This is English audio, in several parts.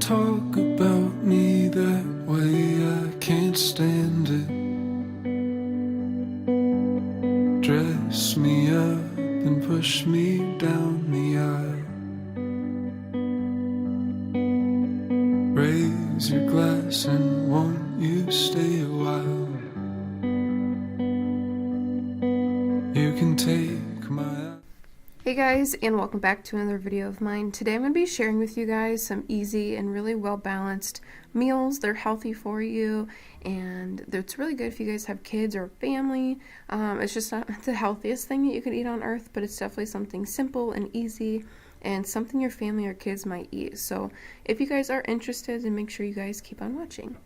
talk about me that way, I can't stand it. Dress me up and push me down the aisle. Raise your glass and won't you stay a while? You can take my... Hey guys, and welcome back to another video of mine. Today I'm going to be sharing with you guys some easy and really well balanced meals. They're healthy for you, and it's really good if you guys have kids or family. It's just not the healthiest thing that you can eat on earth, but it's definitely something simple and easy and something your family or kids might eat. So if you guys are interested, then make sure you guys keep on watching.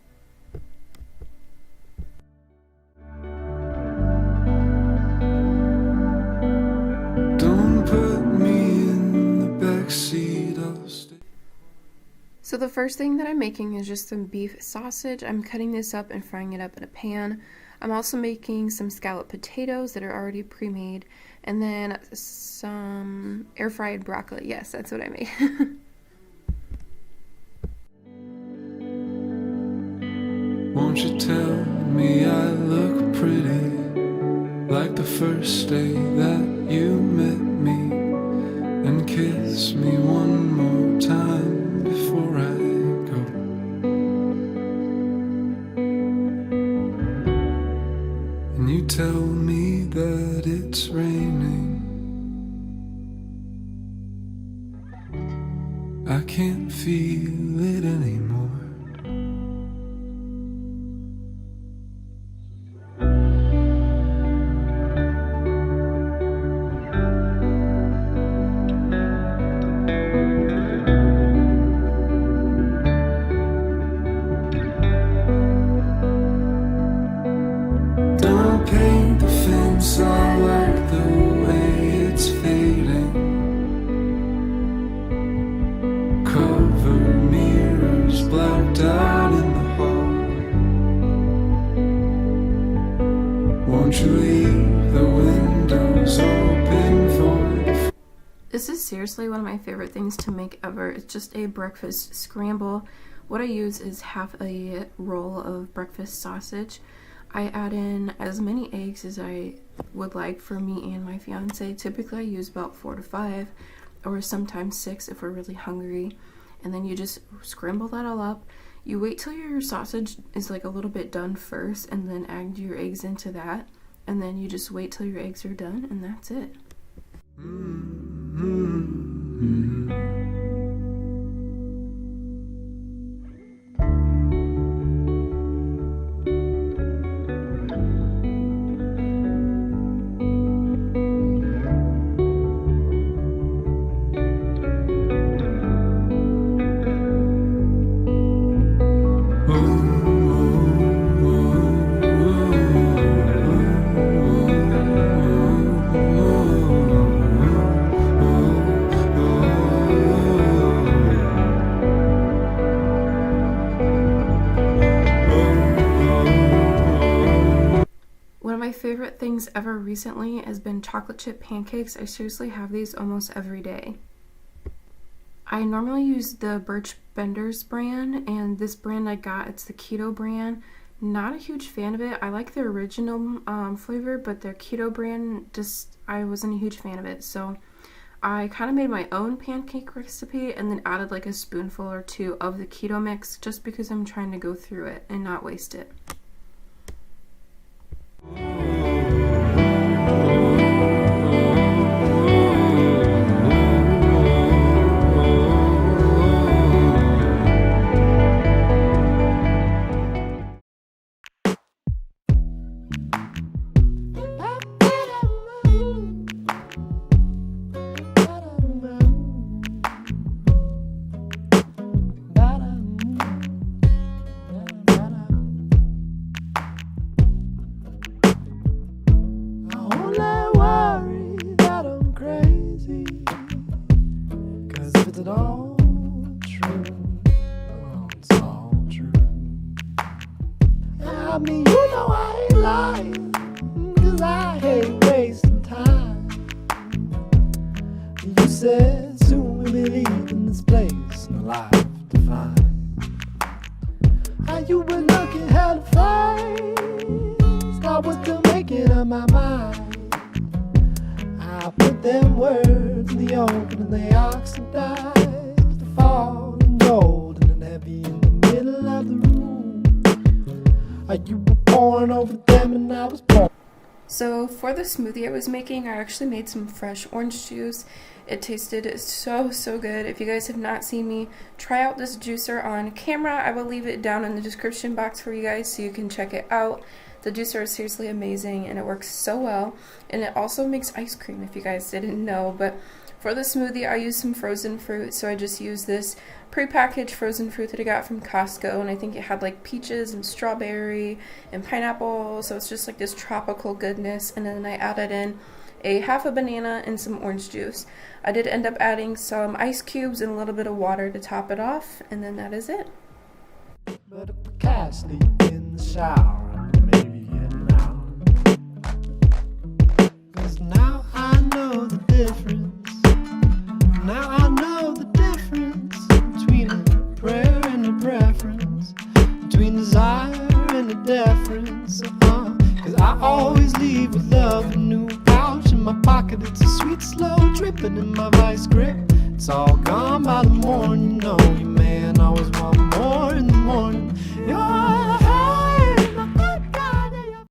So the first thing that I'm making is just some beef sausage. I'm cutting this up and frying it up in a pan. I'm also making some scalloped potatoes that are already pre-made, and then some air-fried broccoli. Yes, that's what I made. Won't you tell me I look pretty, like the first day that you met me, and kiss me one more time before I go. And you tell me that it's raining. I can't feel it anymore. Paint the fence, I like the way it's fading. Cover mirrors blacked out in the hall. Won't you leave the windows open for the... This is seriously one of my favorite things to make ever. It's just a breakfast scramble. What I use is half a roll of breakfast sausage. I add in as many eggs as I would like for me and my fiance. Typically I use about 4 to 5 or sometimes 6 if we're really hungry. And then you just scramble that all up. You wait till your sausage is like a little bit done first and then add your eggs into that. And then you just wait till your eggs are done and that's it. My favorite things ever recently has been chocolate chip pancakes. I seriously have these almost every day. I normally use the Birch Benders brand, and this brand I got, it's the keto brand. Not a huge fan of it. I like the original flavor, but their keto brand, I wasn't a huge fan of it. So I kind of made my own pancake recipe and then added like a spoonful or 2 of the keto mix just because I'm trying to go through it and not waste it. It all true? Oh, it's all true. I mean, you know I ain't lying, 'cause I hate wasting time. You said soon we'll be leaving this place, no life to find. How you been looking hella fine? I was still making up my mind. I put them words in the open and they oxidize. They fall and golden and heavy in the middle of the room. You were born over them and I was born. So for the smoothie I was making, I actually made some fresh orange juice. It tasted so good. If you guys have not seen me try out this juicer on camera, I will leave it down in the description box for you guys so you can check it out. The juicer is seriously amazing and it works so well. And it also makes ice cream, if you guys didn't know. But for the smoothie, I used some frozen fruit. So I just used this prepackaged frozen fruit that I got from Costco. And I think it had like peaches and strawberry and pineapple. So it's just like this tropical goodness. And then I added in half a banana and some orange juice. I did end up adding some ice cubes and a little bit of water to top it off. And then that is it. But if I can't sleep in the shower, now I know the difference. Now I know the difference between a prayer and a preference, between desire and a deference. Cause I always leave with love, a new pouch in my pocket. It's a sweet, slow dripping in my vice grip. It's all gone by the morning. You know, you man always want more in the morning. You're